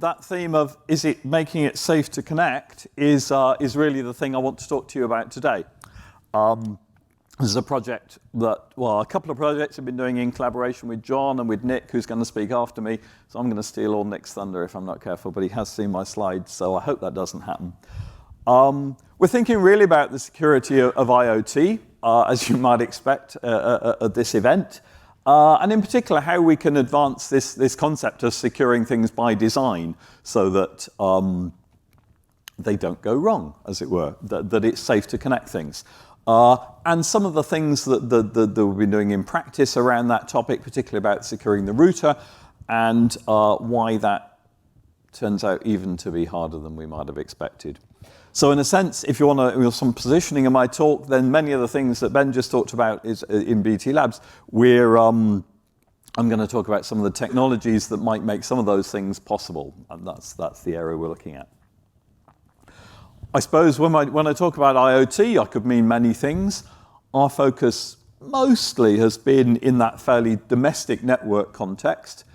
that theme of is it making it safe to connect is really the thing I want to talk to you about today. This is a project that, well, a couple of projects I've been doing in collaboration with John and with Nick, who's going to speak after me. So I'm going to steal all Nick's thunder if I'm not careful, but he has seen my slides, so I hope that doesn't happen. We're thinking really about the security of IoT, as you might expect at this event. And in particular, how we can advance this concept of securing things by design so that they don't go wrong, as it were, that it's safe to connect things. And some of the things that we've been doing in practice around that topic, particularly about securing the router, and why that turns out even to be harder than we might have expected. So in a sense, if you want some positioning in my talk, then many of the things that Ben just talked about is in BT Labs. I'm going to talk about some of the technologies that might make some of those things possible, and that's the area we're looking at. I suppose when I talk about IoT, I could mean many things. Our focus mostly has been in that fairly domestic network context,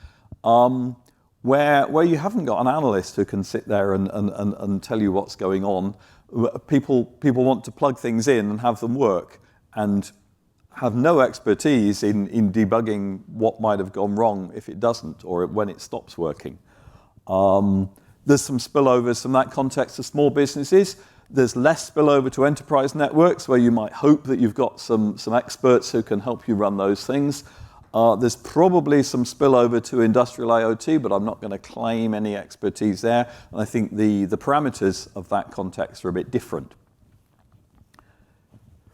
where you haven't got an analyst who can sit there and tell you what's going on. People want to plug things in and have them work, and have no expertise in debugging what might have gone wrong if it doesn't, or when it stops working. There's some spillovers from that context to small businesses. There's less spillover to enterprise networks, where you might hope that you've got some experts who can help you run those things. There's probably some spillover to industrial IoT, but I'm not going to claim any expertise there. And I think the parameters of that context are a bit different.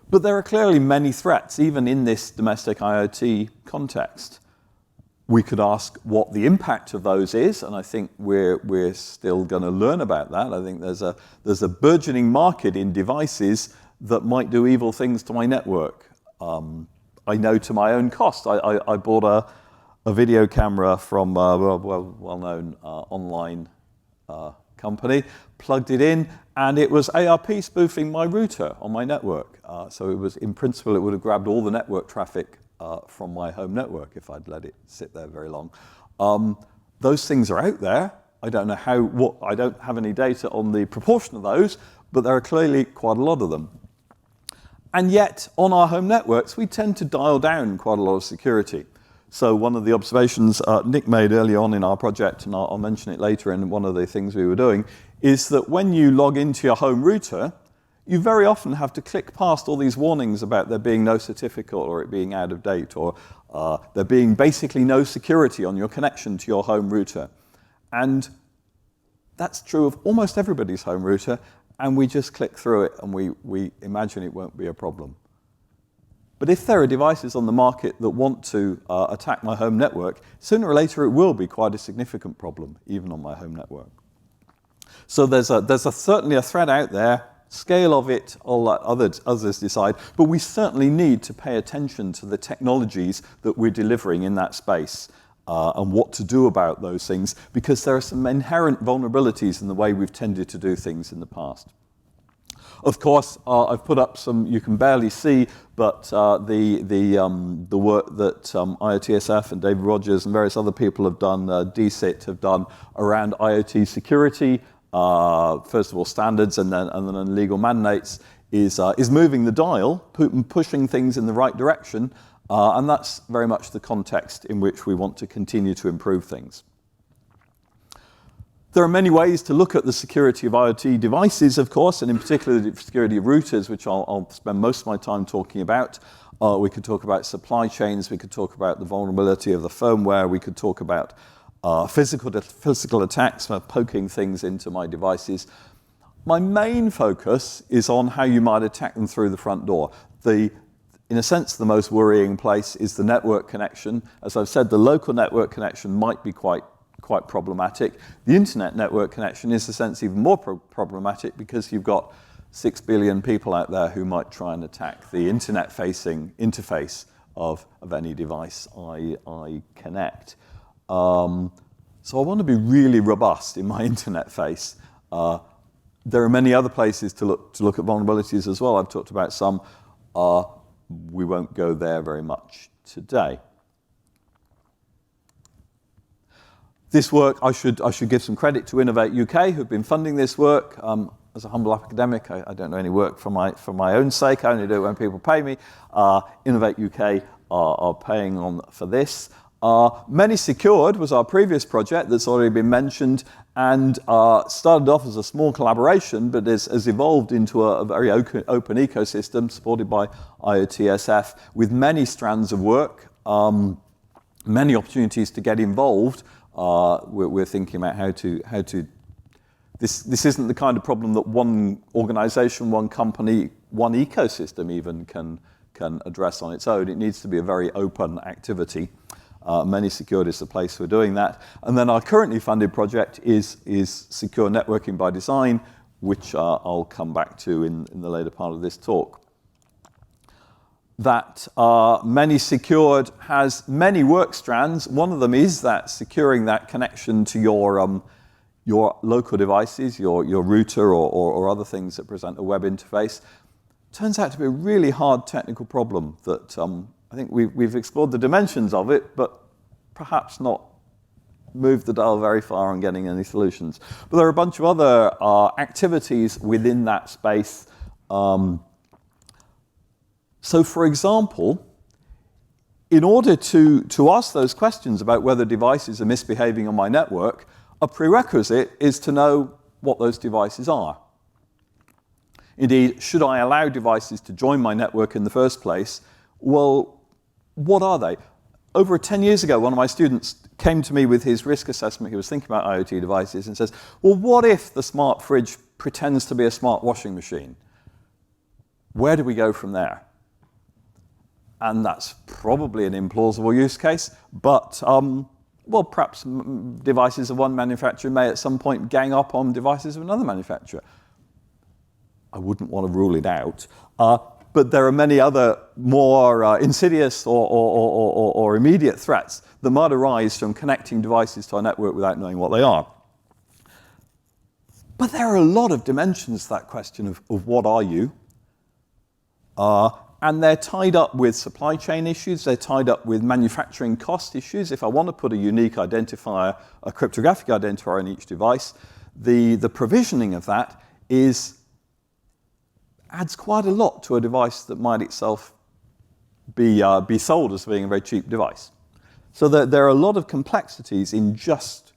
But there are clearly many threats, even in this domestic IoT context. We could ask what the impact of those is, and I think we're still going to learn about that. I think there's a burgeoning market in devices that might do evil things to my network. I know to my own cost. I bought a video camera from a well-known online company, plugged it in, and it was ARP spoofing my router on my network. So it was, in principle, it would have grabbed all the network traffic from my home network if I'd let it sit there very long. Those things are out there. I don't know I don't have any data on the proportion of those, but there are clearly quite a lot of them. And yet, on our home networks, we tend to dial down quite a lot of security. So one of the observations Nick made early on in our project, and I'll mention it later in one of the things we were doing, is that when you log into your home router, you very often have to click past all these warnings about there being no certificate or it being out of date, or there being basically no security on your connection to your home router. And that's true of almost everybody's home router, and we just click through it and we imagine it won't be a problem. But if there are devices on the market that want to attack my home network, sooner or later it will be quite a significant problem, even on my home network. So there's certainly a threat out there. Scale of it, all that others decide, but we certainly need to pay attention to the technologies that we're delivering in that space and what to do about those things, because there are some inherent vulnerabilities in the way we've tended to do things in the past. Of course, I've put up some, you can barely see, but the work that IoTSF and David Rogers and various other people have done, DSIT have done around IoT security, first of all standards and then legal mandates, is moving the dial, pushing things in the right direction, and that's very much the context in which we want to continue to improve things. There are many ways to look at the security of IoT devices, of course, and in particular the security of routers, which I'll spend most of my time talking about. We could talk about supply chains, we could talk about the vulnerability of the firmware, we could talk about physical attacks for poking things into my devices. My main focus is on how you might attack them through the front door. In a sense, the most worrying place is the network connection. As I've said, the local network connection might be quite problematic. The internet network connection is, in a sense, even more problematic, because you've got 6 billion people out there who might try and attack the internet-facing interface of any device I connect. So I want to be really robust in my internet face. There are many other places to look at vulnerabilities as well. I've talked about some. We won't go there very much today. This work, I should give some credit to Innovate UK, who've been funding this work. As a humble academic, I don't do any work for my own sake. I only do it when people pay me. Innovate UK are paying for this. Many Secured was our previous project that's already been mentioned, and started off as a small collaboration, but has evolved into a very open ecosystem supported by IoTSF with many strands of work, many opportunities to get involved. We're thinking about how to. This isn't the kind of problem that one organization, one company, one ecosystem even can address on its own. It needs to be a very open activity. Many Secured is the place for doing that. And then our currently funded project is Secure Networking by Design, which I'll come back to in the later part of this talk. That Many Secured has many work strands. One of them is that securing that connection to your local devices, your router or other things that present a web interface. Turns out to be a really hard technical problem that I think we've explored the dimensions of it, but perhaps not moved the dial very far on getting any solutions. But there are a bunch of other activities within that space. So for example, in order to ask those questions about whether devices are misbehaving on my network, a prerequisite is to know what those devices are. Indeed, should I allow devices to join my network in the first place? Well, what are they? Over 10 years ago, one of my students came to me with his risk assessment. He was thinking about IoT devices and says, well, what if the smart fridge pretends to be a smart washing machine? Where do we go from there? And that's probably an implausible use case, but well, perhaps devices of one manufacturer may at some point gang up on devices of another manufacturer. I wouldn't want to rule it out. But there are many other more insidious or immediate threats that might arise from connecting devices to our network without knowing what they are. But there are a lot of dimensions to that question of what are you? And they're tied up with supply chain issues, they're tied up with manufacturing cost issues. If I want to put a unique identifier, a cryptographic identifier on each device, the provisioning of that adds quite a lot to a device that might itself be sold as being a very cheap device. So there are a lot of complexities in just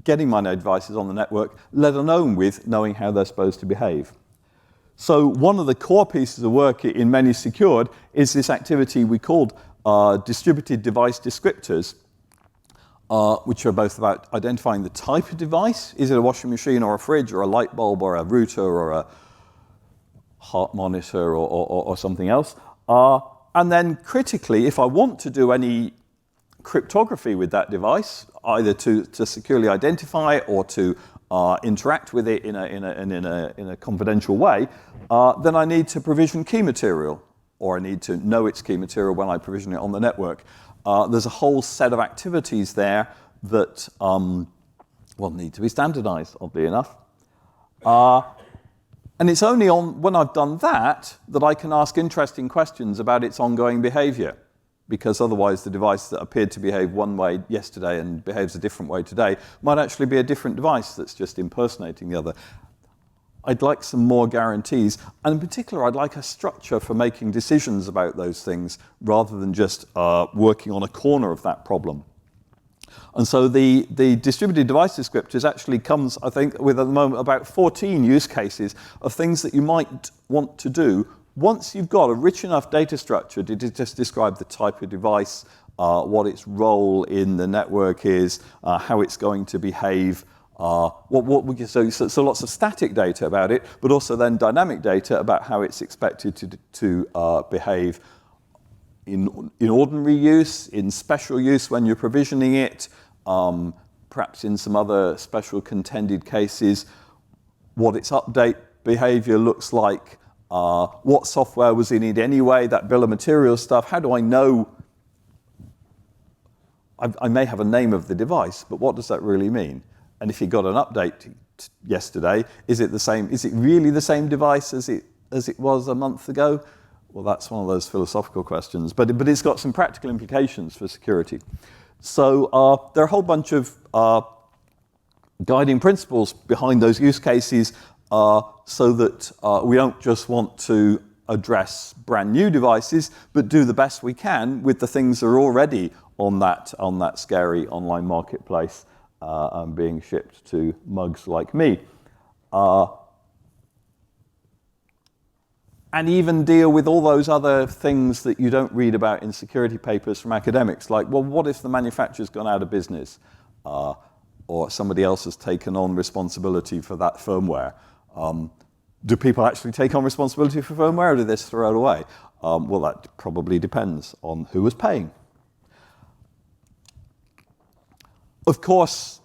getting my devices on the network, let alone with knowing how they're supposed to behave. So one of the core pieces of work in Many Secured is this activity we called distributed device descriptors, which are both about identifying the type of device. Is it a washing machine or a fridge or a light bulb or a router or a heart monitor or something else? And then critically, if I want to do any cryptography with that device, either to securely identify or to interact with it in a confidential way, then I need to provision key material, or I need to know its key material when I provision it on the network. There's a whole set of activities there that need to be standardized, oddly enough. And it's only when I've done that I can ask interesting questions about its ongoing behavior, because otherwise the device that appeared to behave one way yesterday and behaves a different way today might actually be a different device that's just impersonating the other. I'd like some more guarantees, and in particular I'd like a structure for making decisions about those things rather than just working on a corner of that problem. And so the distributed device descriptors actually comes, I think, with at the moment about 14 use cases of things that you might want to do once you've got a rich enough data structure to just describe the type of device, what its role in the network is, how it's going to behave, so lots of static data about it, but also then dynamic data about how it's expected to behave in ordinary use, in special use when you're provisioning it, perhaps in some other special contended cases, what its update behavior looks like, what software was in it anyway, that bill of materials stuff. How do I know? I may have a name of the device, but what does that really mean? And if you got an update yesterday, is it the same? Is it really the same device as it was a month ago? Well, that's one of those philosophical questions, but it's got some practical implications for security. So there are a whole bunch of guiding principles behind those use cases so that we don't just want to address brand new devices, but do the best we can with the things that are already on that scary online marketplace and being shipped to mugs like me. And even deal with all those other things that you don't read about in security papers from academics, like, well, what if the manufacturer's gone out of business? Or somebody else has taken on responsibility for that firmware. Do people actually take on responsibility for firmware, or do they just throw it away? Well, that probably depends on who was paying. Of course,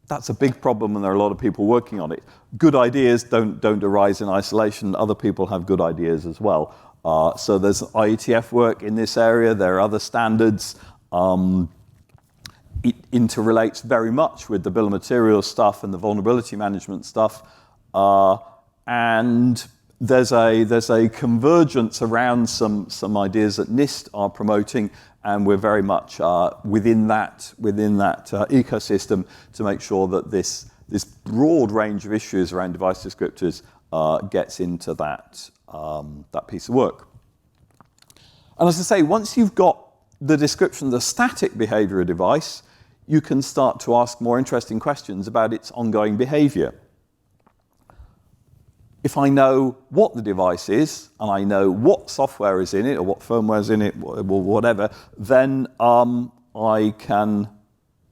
that's a big problem, and there are a lot of people working on it. Good ideas don't arise in isolation. Other people have good ideas as well. So there's IETF work in this area. There are other standards. It interrelates very much with the bill of materials stuff and the vulnerability management stuff. And there's a convergence around some ideas that NIST are promoting, and we're very much within that ecosystem to make sure that this broad range of issues around device descriptors gets into that piece of work. And as I say, once you've got the description of the static behavior of a device, you can start to ask more interesting questions about its ongoing behavior. If I know what the device is, and I know what software is in it, or what firmware is in it, or whatever, then I can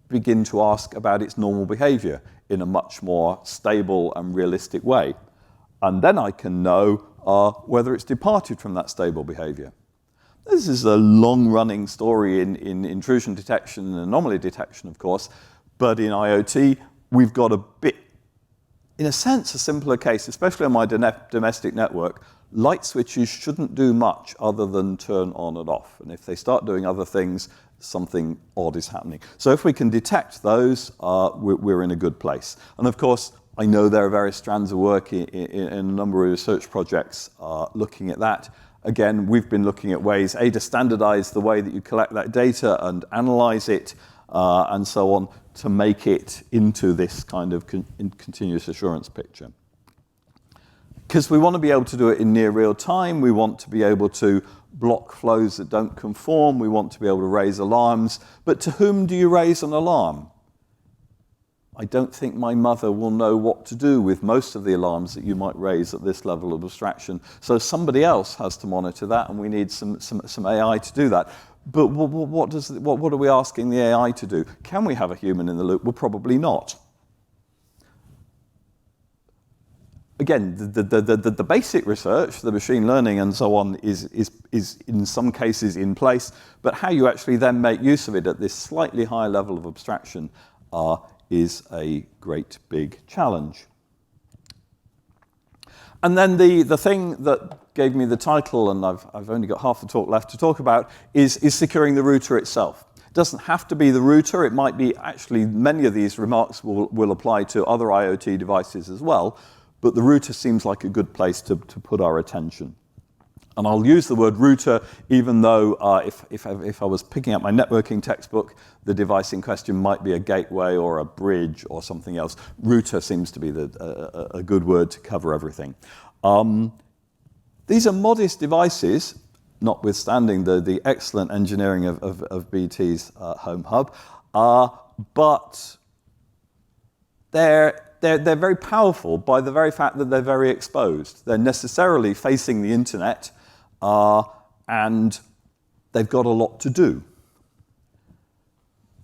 begin to ask about its normal behavior in a much more stable and realistic way. And then I can know whether it's departed from that stable behavior. This is a long-running story in intrusion detection and anomaly detection, of course, but in IoT, we've got a bit, in a sense, a simpler case, especially on my domestic network. Light switches shouldn't do much other than turn on and off. And if they start doing other things, something odd is happening. So if we can detect those, we're in a good place. And of course, I know there are various strands of work in a number of research projects looking at that. Again, we've been looking at ways, A, to standardize the way that you collect that data and analyze it, and so on, to make it into this kind of continuous assurance picture. Because we want to be able to do it in near real time, we want to be able to block flows that don't conform, we want to be able to raise alarms, but to whom do you raise an alarm? I don't think my mother will know what to do with most of the alarms that you might raise at this level of abstraction. So somebody else has to monitor that, and we need some AI to do that. But what are we asking the AI to do? Can we have a human in the loop? Well, probably not. Again, the basic research, the machine learning and so on, is in some cases in place, but how you actually then make use of it at this slightly higher level of abstraction is a great big challenge. And then the thing that gave me the title, and I've only got half the talk left to talk about, is securing the router itself. It doesn't have to be the router. It might be, actually, many of these remarks will apply to other IoT devices as well, but the router seems like a good place to put our attention. And I'll use the word router, even though if I was picking up my networking textbook, the device in question might be a gateway or a bridge or something else. Router seems to be a good word to cover everything. These are modest devices, notwithstanding the excellent engineering of BT's Home Hub, but they're very powerful by the very fact that they're very exposed. They're necessarily facing the internet, and they've got a lot to do.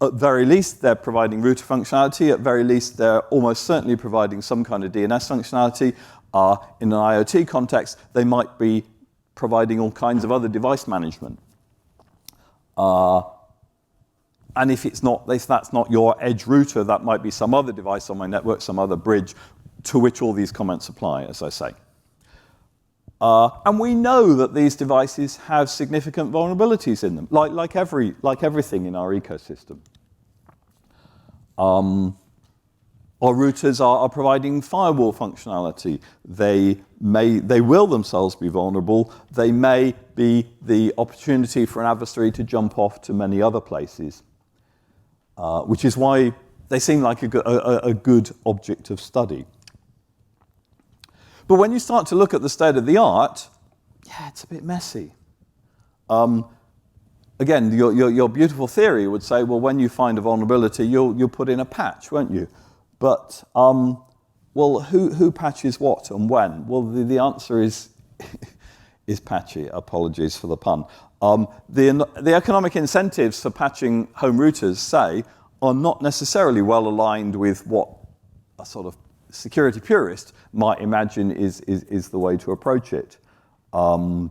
At very least, they're providing router functionality. At very least, they're almost certainly providing some kind of DNS functionality. In an IoT context, they might be providing all kinds of other device management. And if that's not your edge router, that might be some other device on my network, some other bridge, to which all these comments apply, as I say. And we know that these devices have significant vulnerabilities in them, like everything in our ecosystem. Our routers are providing firewall functionality. They will themselves be vulnerable. They may be the opportunity for an adversary to jump off to many other places. which is why they seem like a good object of study. But when you start to look at the state of the art, yeah, it's a bit messy. Again, your beautiful theory would say, well, when you find a vulnerability, you'll put in a patch, won't you? But, well, who patches what and when? Well, the answer is is patchy. Apologies for the pun. The economic incentives for patching home routers, say, are not necessarily well aligned with what a sort of security purist might imagine is the way to approach it. The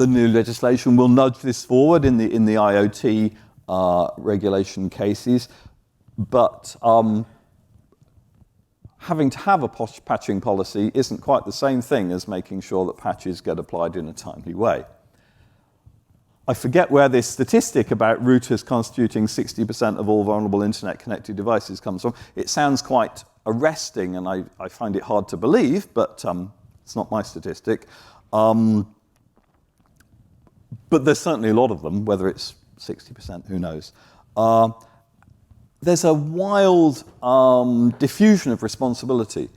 new legislation will nudge this forward in the IoT regulation cases, but having to have a patching policy isn't quite the same thing as making sure that patches get applied in a timely way. I forget where this statistic about routers constituting 60% of all vulnerable internet-connected devices comes from. It sounds quite arresting, and I find it hard to believe, but it's not my statistic. But there's certainly a lot of them, whether it's 60%, who knows. There's a wild diffusion of responsibility.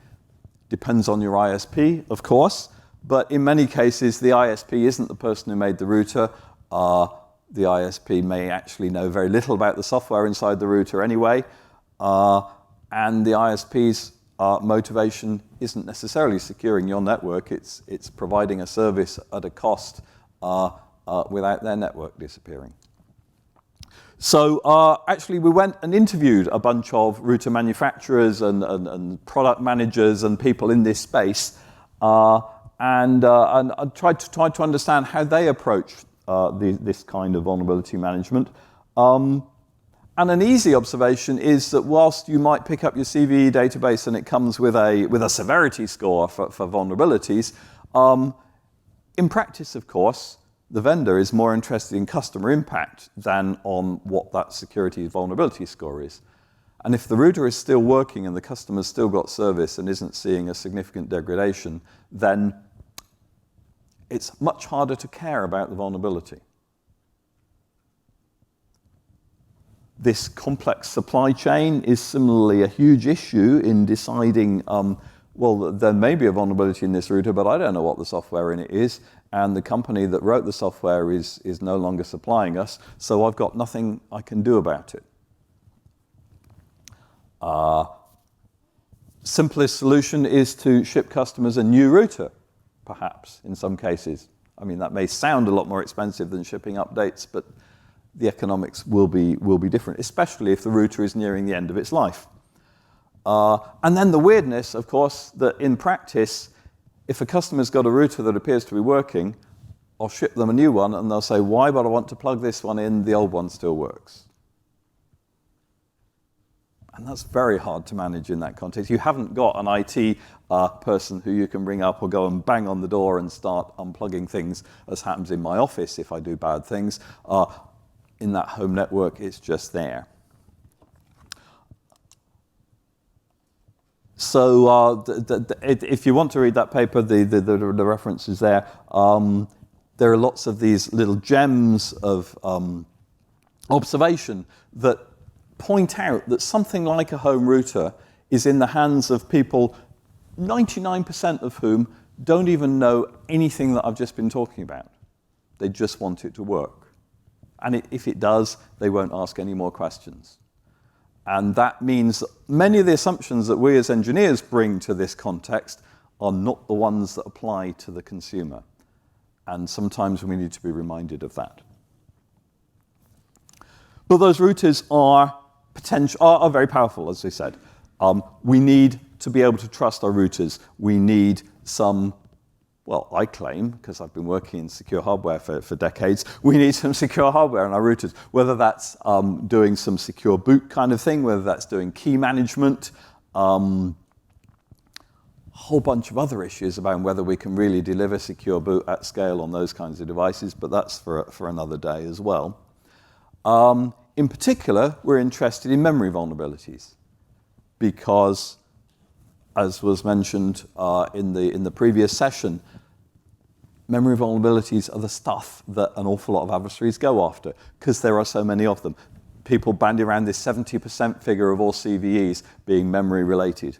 Depends on your ISP, of course, but in many cases, the ISP isn't the person who made the router. The ISP may actually know very little about the software inside the router anyway, and the ISP's motivation isn't necessarily securing your network. It's providing a service at a cost without their network disappearing. So actually we went and interviewed a bunch of router manufacturers and product managers and people in this space and tried to understand how they approach this kind of vulnerability management. And an easy observation is that whilst you might pick up your CVE database and it comes with a severity score for vulnerabilities, in practice, of course, the vendor is more interested in customer impact than on what that security vulnerability score is. And if the router is still working and the customer's still got service and isn't seeing a significant degradation, then it's much harder to care about the vulnerability. This complex supply chain is similarly a huge issue in deciding, well, there may be a vulnerability in this router, but I don't know what the software in it is, and the company that wrote the software is no longer supplying us, so I've got nothing I can do about it. Simplest solution is to ship customers a new router, perhaps, in some cases. I mean, that may sound a lot more expensive than shipping updates, but the economics will be different, especially if the router is nearing the end of its life. And then the weirdness, of course, that in practice, if a customer's got a router that appears to be working, I'll ship them a new one, and they'll say, why would I want to plug this one in? The old one still works. And that's very hard to manage in that context. You haven't got an IT person who you can bring up or go and bang on the door and start unplugging things, as happens in my office if I do bad things. In that home network, it's just there. So if you want to read that paper, the reference is there. There are lots of these little gems of observation that point out that something like a home router is in the hands of people, 99% of whom don't even know anything that I've just been talking about. They just want it to work. And if it does, they won't ask any more questions. And that means that many of the assumptions that we as engineers bring to this context are not the ones that apply to the consumer. And sometimes we need to be reminded of that. But those routers are very powerful, as we said. We need to be able to trust our routers. We need some, well, I claim, because I've been working in secure hardware for decades, we need some secure hardware in our routers, whether that's doing some secure boot kind of thing, whether that's doing key management, a whole bunch of other issues about whether we can really deliver secure boot at scale on those kinds of devices, but that's for another day as well. In particular, we're interested in memory vulnerabilities because, as was mentioned in the previous session, memory vulnerabilities are the stuff that an awful lot of adversaries go after because there are so many of them. people bandy around this 70% figure of all CVEs being memory related.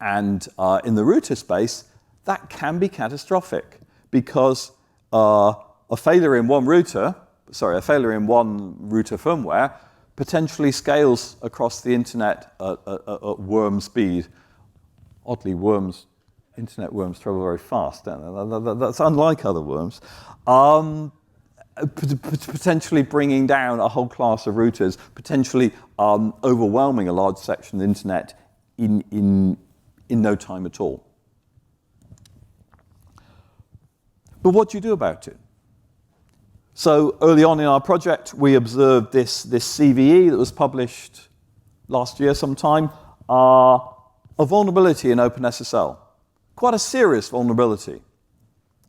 And in the router space, that can be catastrophic because a failure in one router firmware potentially scales across the internet at worm speed. Oddly, internet worms travel very fast, don't they? That's unlike other worms. Potentially bringing down a whole class of routers, potentially overwhelming a large section of the internet in no time at all. But what do you do about it? So early on in our project, we observed this CVE that was published last year sometime, a vulnerability in OpenSSL. Quite a serious vulnerability.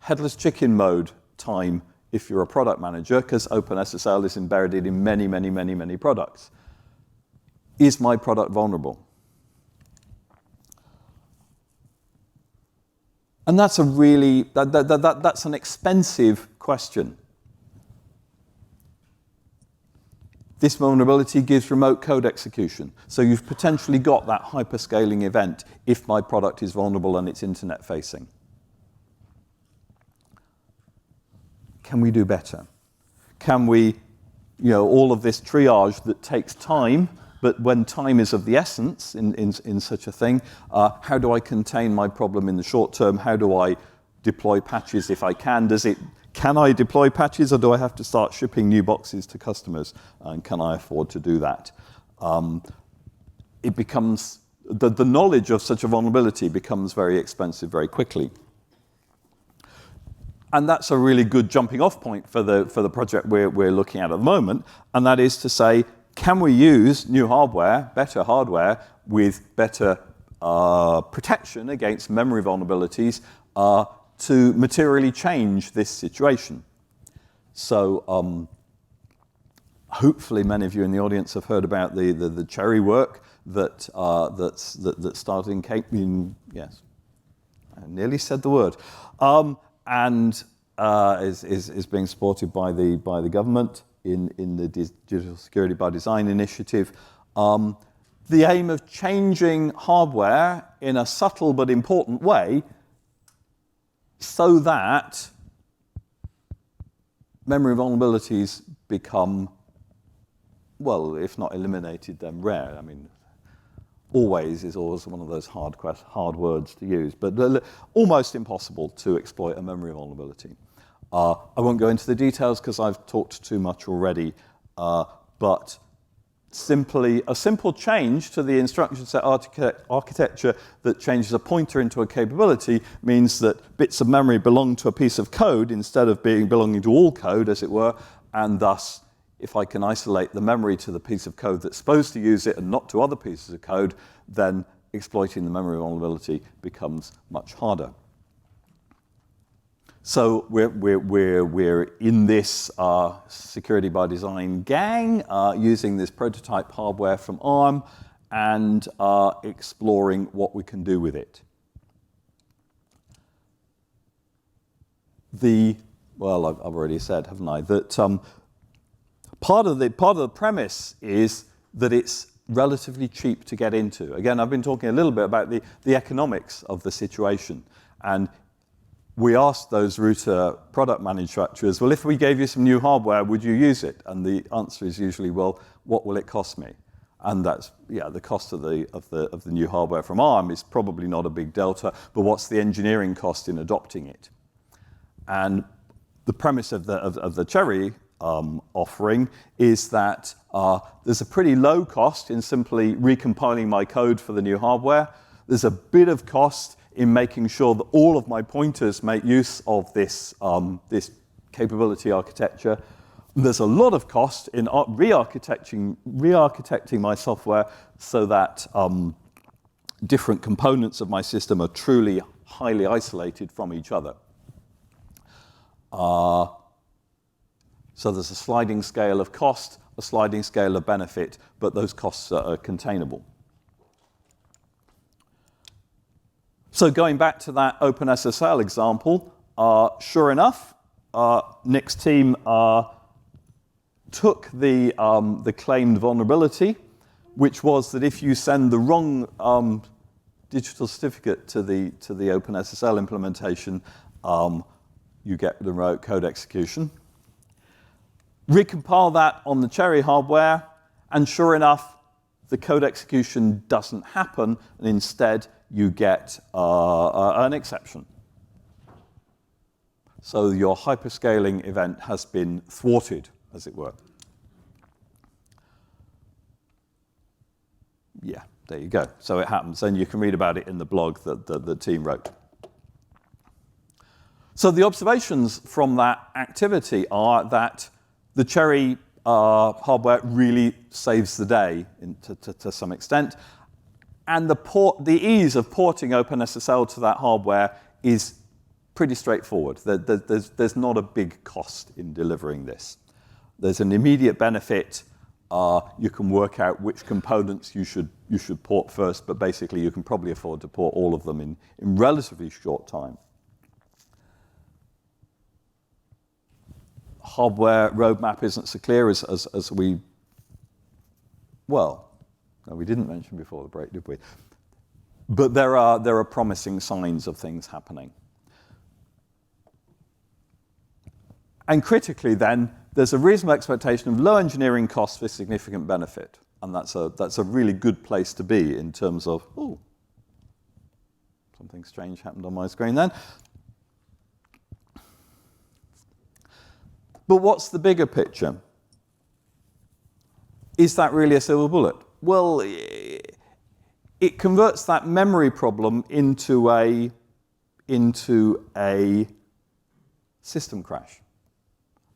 Headless chicken mode time if you're a product manager, because OpenSSL is embedded in many, many, many, many products. Is my product vulnerable? And that's that's an expensive question. This vulnerability gives remote code execution. So you've potentially got that hyperscaling event if my product is vulnerable and it's internet facing. Can we do better? Can we, all of this triage that takes time, but when time is of the essence in such a thing, how do I contain my problem in the short term? How do I deploy patches if I can? Can I deploy patches, or do I have to start shipping new boxes to customers? And can I afford to do that? It becomes, the knowledge of such a vulnerability becomes very expensive very quickly. And that's a really good jumping off point for the project we're looking at the moment, and that is to say, can we use new hardware, better hardware, with better protection against memory vulnerabilities to materially change this situation? So hopefully many of you in the audience have heard about the Cherry work that started in Cape. Yes, I nearly said the word. And is being supported by the government in the Digital Security by Design initiative. The aim of changing hardware in a subtle but important way so that memory vulnerabilities become, well, if not eliminated, then rare. I mean, always is always one of those hard words to use, but almost impossible to exploit a memory vulnerability. I won't go into the details because I've talked too much already, but a simple change to the instruction set architecture that changes a pointer into a capability means that bits of memory belong to a piece of code instead of belonging to all code, as it were, and thus, if I can isolate the memory to the piece of code that's supposed to use it and not to other pieces of code, then exploiting the memory vulnerability becomes much harder. So we're in this security by design gang using this prototype hardware from ARM and exploring what we can do with it. Well, I've already said, haven't I, that part of the premise is that it's relatively cheap to get into. Again, I've been talking a little bit about the economics of the situation, and we asked those router product manufacturers, well, if we gave you some new hardware, would you use it? And the answer is usually, well, what will it cost me? And that's, the cost of the new hardware from ARM is probably not a big delta, but what's the engineering cost in adopting it? And the premise of the Cherry offering is that there's a pretty low cost in simply recompiling my code for the new hardware. There's a bit of cost in making sure that all of my pointers make use of this capability architecture. There's a lot of cost in re-architecting my software so that different components of my system are truly highly isolated from each other. So there's a sliding scale of cost, a sliding scale of benefit, but those costs are containable. So going back to that OpenSSL example, sure enough, Nick's team took the claimed vulnerability, which was that if you send the wrong digital certificate to the OpenSSL implementation, you get the remote code execution. Recompile that on the Cherry hardware, and sure enough, the code execution doesn't happen, and instead you get an exception. So your hyperscaling event has been thwarted, as it were. Yeah, there you go. So it happens, and you can read about it in the blog that the team wrote. So the observations from that activity are that the Cherry hardware really saves the day to some extent, and the ease of porting OpenSSL to that hardware is pretty straightforward. There's not a big cost in delivering this. There's an immediate benefit. You can work out which components you should port first, but basically you can probably afford to port all of them in relatively short time. Hardware roadmap isn't so clear as we, well, no, we didn't mention before the break, did we? But there are promising signs of things happening. And critically then, there's a reasonable expectation of low engineering costs for significant benefit. And that's a really good place to be in terms of, oh, something strange happened on my screen then. But what's the bigger picture? Is that really a silver bullet? Well, it converts that memory problem into a system crash,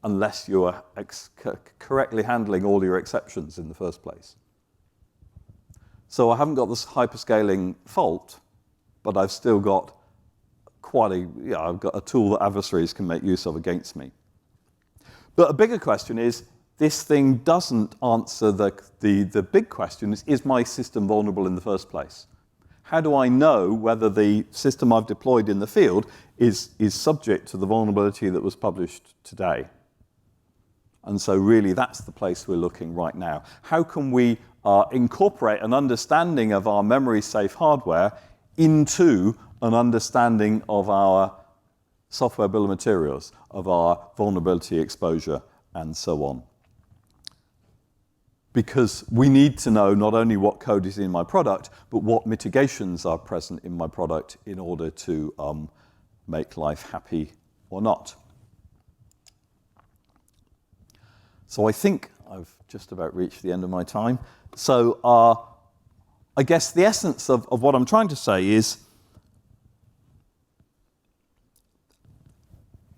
unless you are correctly handling all your exceptions in the first place. So I haven't got this hyperscaling fault, but I've still got I've got a tool that adversaries can make use of against me. But a bigger question is, this thing doesn't answer the big question, is my system vulnerable in the first place? How do I know whether the system I've deployed in the field is subject to the vulnerability that was published today? And so really that's the place we're looking right now. How can we incorporate an understanding of our memory-safe hardware into an understanding of our software bill of materials, of our vulnerability exposure, and so on? Because we need to know not only what code is in my product, but what mitigations are present in my product in order to make life happy or not. So I think I've just about reached the end of my time. So I guess the essence of what I'm trying to say is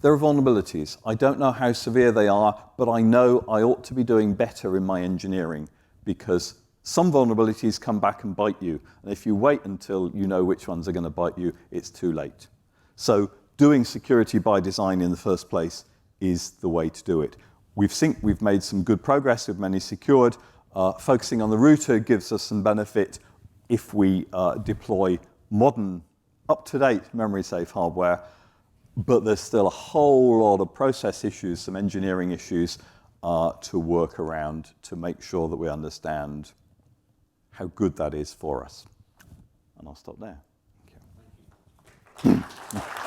there are vulnerabilities. I don't know how severe they are, but I know I ought to be doing better in my engineering, because some vulnerabilities come back and bite you. And if you wait until you know which ones are going to bite you, it's too late. So doing security by design in the first place is the way to do it. We've made some good progress with many secured. Focusing on the router gives us some benefit if we deploy modern, up-to-date memory-safe hardware. But there's still a whole lot of process issues, some engineering issues to work around to make sure that we understand how good that is for us. And I'll stop there. Thank you.